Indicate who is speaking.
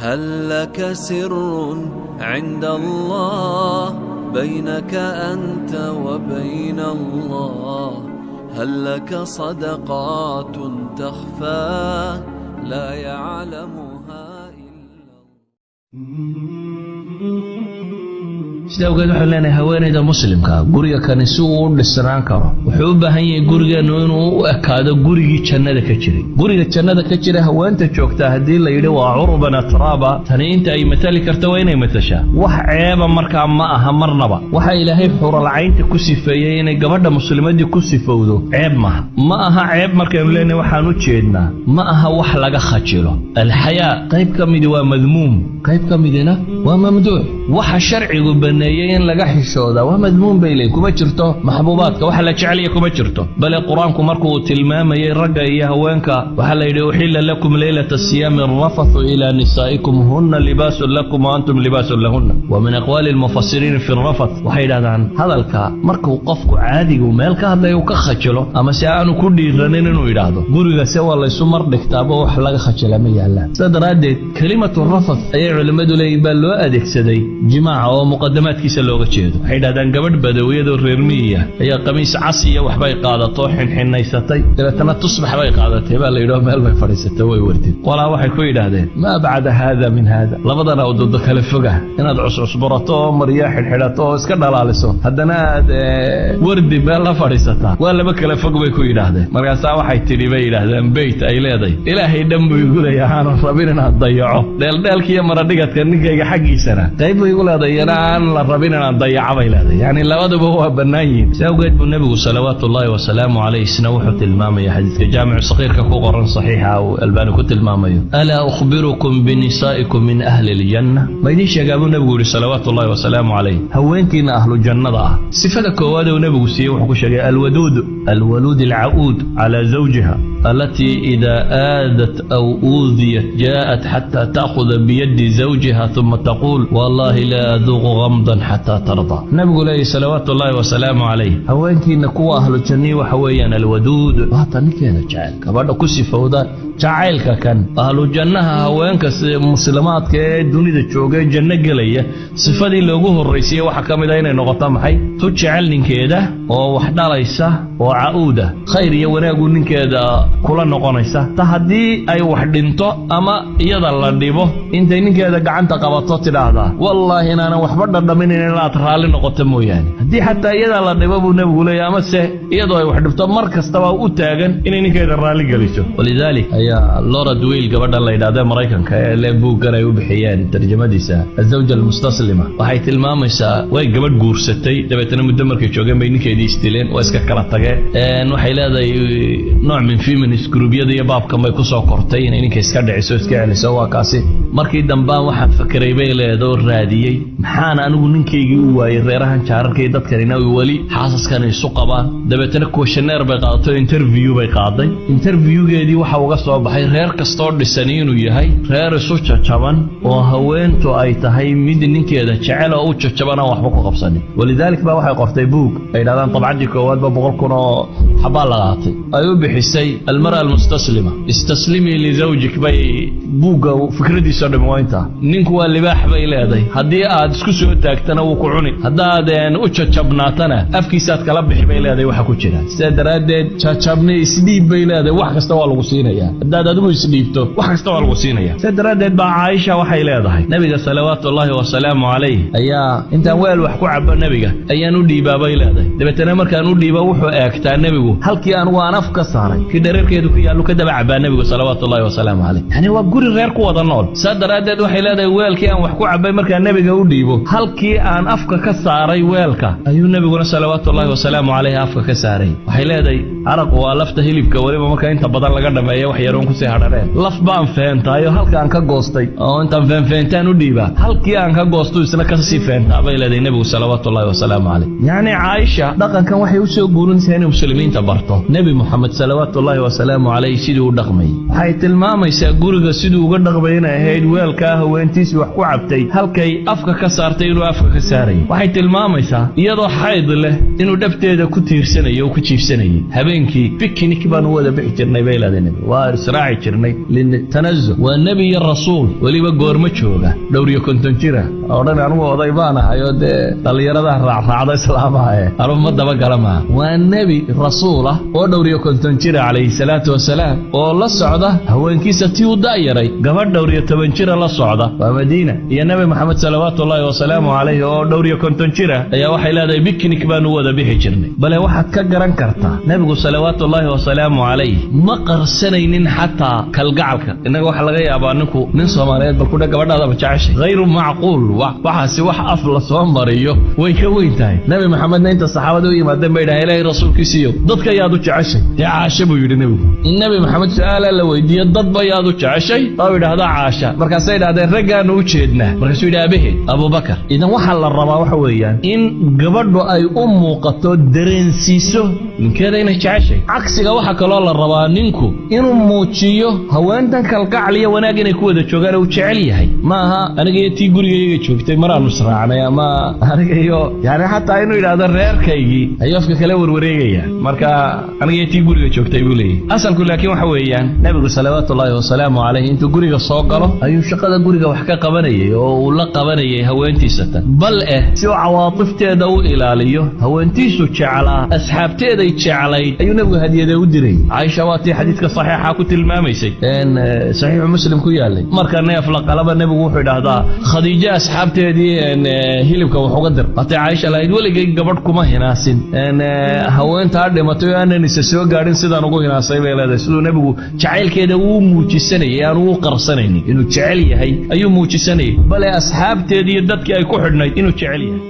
Speaker 1: هل لك سر عند الله بينك أنت وبين الله؟ هل لك صدقات تخفى لا يعلمها إلا
Speaker 2: sida ogeed waxaan leenahay haweeneyda muslimka guriga kaniisu uu dhisnaan karo wuxuu u baahan yahay gurigeenu inuu u ekaado gurigii jannada ka jiray guriga jannada ka jira haweenta joogta hadii la yidhi waa urban atraba tani inta ay matali karto waa inay matashaa wax ceeba markaa ma aha marnaba waxa ilaahay xural caynta ku sifeeyay inay gabadha muslimadii ku sifowdo ceeb ma aha ceeb markaan leenahay waxaan u jeednaa ma aha wax laga khajilo alxayaa qayb kamid waa madmuum qayb kamidina waa mamduuc waxa sharcigu in laga xishooda waa madmuun baylay kuma jirto maxbuubaadka waxa la jecel yahay kuma jirto bal quraanku markuu tilmaamayay ragga iyo haweenka waxa la yidhi uhilla lakum laylata siyam ar-rafathu ila nisaikum hunna libasun lakum wa antum libasun lahunna wa min aqwali al-mufassirin fi ar-rafath waxay yiraahdaan hadalka markuu qofku caadigu meel ka hadlayo ka khajilo ama si aanu ku dhiiranin inuu yiraahdo guriga se waa la isu mar dhigtaaba wax laga khajila ma yaalaan sadaradeed kalimatu ar-rafath ay culimadu leeyihiin loo adeegsaday jimaaca oo muqaddamaadkiisa looga jeedo waxay yiraahdaan gabadh badawiyada reer miyiga ayaa qamiis casiya waxbay qaadato xinxinaysatay dabeetana tusbax bay qaadatay baa la yidhi meel bay fadhiisatay way wartid walaa waxay ku yidhaahdeen ma bacda hada min hada labadana waddo kala foga inaad cusburato mariya xidhxidhato iska dhalaaliso haddana aad wardi meel la fadhiisataa waa laba kala fog bay ku yidhaahdeen markaas waxay tidhi bay yidhaahdeen bayt ay leedahay ilaahay dhan buu igu leeyahay aan rabin inaad dayaco dheeldheelkiiyo maradhigadka ninkayga xaggiisana qayb buu igu leedahay aan la rabin inaan dayaco bay leedahay yani labaduba waa bannaayiin sawgeed buu nabigu salawaatullaahi wasalaamu calayhi isna wuxuu tilmaamaya xadiiska jaamicu saqiirka ku qoran saxiixa uu albaani ku tilmaamayo alaa ukhbirukum binisaa'ikum min ahli aljanna ma idin sheegaa buu nabigu yidhi salawaatullaahi wasalaamu calayhi haweenkiina ahlu jannada ah sifada koowaad uu nabigu siiyey wuxuu ku sheegay alwaduud alcauud calaa zawjiha التي إذا آذت أو أوذيت جاءت حتى تأخذ بيد زوجها ثم تقول والله لا أذوق غمضا حتى ترضى نبي عليه صلوات الله وسلامه عليه هوانك نكوا أهل الجنة وحوينا الودود وهطنك هنا جعل كبار كسي فوضى جعلك كان أهل الجنة هوانك مسلمات كدنيا تشوقي جنة قلية صفدي لوجوه الرئيسية وحكم دينا نقطة محي تجعلني كده ووحدة ليسة وعودة خير يوناقول كده kula noqonaysa ta hadii ay wax dhinto ama iyada la dhibo intay ninkeeda gacanta qabato tidaada wallahi inaana waxba dhadhamin inaad raali noqoto mooyaan hadii xataa iyada la dhibo buu nabigu leeyahay ama se iyadoo ay wax dhibto mar kastaba u taagan inay ninkeeda raali galiso walidalik ayaa Laura Dwayne gabadha la yiraahdo Mareykanka ee leebugan ay u bixiyeen tarjumadiisa azawja almustaslima waxay tilmaamaysaa way gabadh guursatay dabeetana muddo markay joogeen bay ninkeedii istileen oo iska kala tageen waxay leedahay nooc min feminist groupyada iyo baabkan bay ku soo kortay inay ninka iska dhiciso iska celiso waa kaasi markii dambe waxaan fikiray bay leedahay raadiyay maxaan anigu ninkeygii u waayay reerahan jaararkay dadkanina wali xaasaskan isu qabaan dabeetana questionnaire bay qaadatay interview bay qaaday interviewgeedii waxa uga soo baxay reer kastoo dhisan inuu yahay reer isu jajaban oo haweentu ay tahay mid ninkeeda jecel oo u jajabana waxba ku qabsanin walidaalka baa waxay qortay book ay yiraahdaan tabcadii koowaad ba 100,000 oo xabaa la qaatay ay u bixisay المرأة المستسلمة استسلمي لزوجك باي بوغا فكرتي سودم وانت نينكو اللباح باي لهدي هدي اد اسكو سو تاغتنا و كعوني هدادن او ججبناتنا افكيساد كلا بخي باي لهدي waxa ku jira sadaradeed jajabni isdiib bay leedahay wax kasta waa lagu siinaya hadaad adigu isdiibto wax kasta waa lagu siinaya sadaradeed ba Aisha waxay leedahay nabiga salawaatullaahi wa salaamu alayhi ayaa inta weel wax ku cabba nabiga ayaan u dhiibaa bay leedahay dabeetana markaan u dhiiba wuxuu eegtaa nabigu halkii aan waan af ka saaray reerkeedu ku yaallo ka daba cabaa nabiga salawaatullaahi wa salaamu alayhi yani waa guri reer ku wada nool sadaradeed waxay leedahay weelkii aan wax ku cabay markaa nabiga u dhiibo halkii aan afka ka saaray weelka ayuu nabiguna salawaatullaahi wa salaamu alayhi afka ka saaray waxay leedahay araq waa lafta hilibka waliba marka inta badan laga dhameeyo wax yaroon ku sii hadhareen laf baan feentaayo halka aan ka goostay oo intaan feentaan u dhiiba halkii aan ka goosto isna ka sii feentaa bay leedahay nabiga salawaatullaahi wa salaamu alayhi yani Aisha dhaqankan waxay u soo guurinaysaa in muslimiinta barto nebi moxamed salawaatullaahi wasalaamu calayh siduu u dhaqmay. waxay tilmaamaysaa guriga siduu uga dhaqmay inay ahayd weelkaa haweentiisii wax ku cabtay halkay afka ka saartay inuu afka ka saarayay. waxay tilmaamaysaa iyadoo xayd leh inuu dhabteeda ku tiirsanayo oo ku jiifsanayay. habeenkii bikinik baanu wada bixi jirnay bay leedahay nebi, waa israaci jirnay litanazuh. waa nebi iyo rasuul weliba goorma jooga 50 jira odhan anugu oday baan ahay oo dee dhallinyarada raacraacda islaamaha anugu ma dabagala maaha. waa nebi rasuul ah oo 50 jira calayhi salaatu wasalaam oo la socda haweenkiisa tii u da'yaray gabadh 10 jira la socda. waa madiina iyo nebi moxamed salawaatullaahi wasalaamu calayhi oo 50 jira ayaa waxay leedahay bikinik baanu wada bixi jirnay. bale waxaad ka garan kartaa nebigu salawaatullaahi wasalaamu calayh ma qarsanaynin xataa kalgacalka. innaga waxa laga yaabaa ninku nin soomaaliyeed balkudha gabadhaadaba jeceshay hayru macquul. waxaasi wax af la soo mariyo way ka weyn tahay. nebi maxamedna inta saxaabada u yimaadeen bay dhahay ilaahay rasuulkiisiiyo dadka yaad u jeceshay? dee caasha buu yidhi nebigu. in nebi maxamed su-aala la weydiiyo dadba yaad u jeceshay oo yidhaahda caasha, markaasay idhahdeen raggaanu u jeednaa. markaasuu yidhi abaheed abubakar. idan waxaa la rabaa waxa weeyaan in gabadhu ay u muuqato dareensiiso ninkeeda inay jeceshay. cagsiga waxaa kaloo la rabaa ninku inuu muujiyo haweentan kalgacal iyo wanaag inay ku wada joogaan uu jecel yahay. ma aha aniga iyo tii gurigayga joogtay maraanu israacnay, ama aniga iyo yani xataa inuu yidhaahdo reerkaygii ayuu afka kala warwareegaya. marka aniga iyo tii guriga joogtay buu leeyahay. asalku laakiin waxa weeyaan nebigu salawaatullaahi wasalaamu calayh intuu guriga soo galo ayuu shaqada guriga wax ka qabanayay oo uu la qabanayay haweentiisa tan. bal si uu cawaatifteeda u ilaaliyo, haweentiisu jeclaa asxaabteeday jeclayd ayuu nebigu hadiyada u diray. caaisha waa tii xadiidka saxiixa ku tilmaamaysay saxiixu muslim ku yaalay. marka neef la qalaba nebigu wuxuu idhaahdaa khadiijo asxaabteedii hilibka wax uga dir. hatay caaisha lahayd weligay gabadh kuma hinaasin haweentaa dhimatay oo aanan isa soo gaadhin sidaan ugu hinaasay bay leedahay. siduu nebigu jacaylkeeda uu muujisanayay aan ugu qarsanaynin inuu jecel yahay ayuu muujisanayay. bale asxaabteedii iyo dadkii ay ku xidhnayd inuu jecel yahay.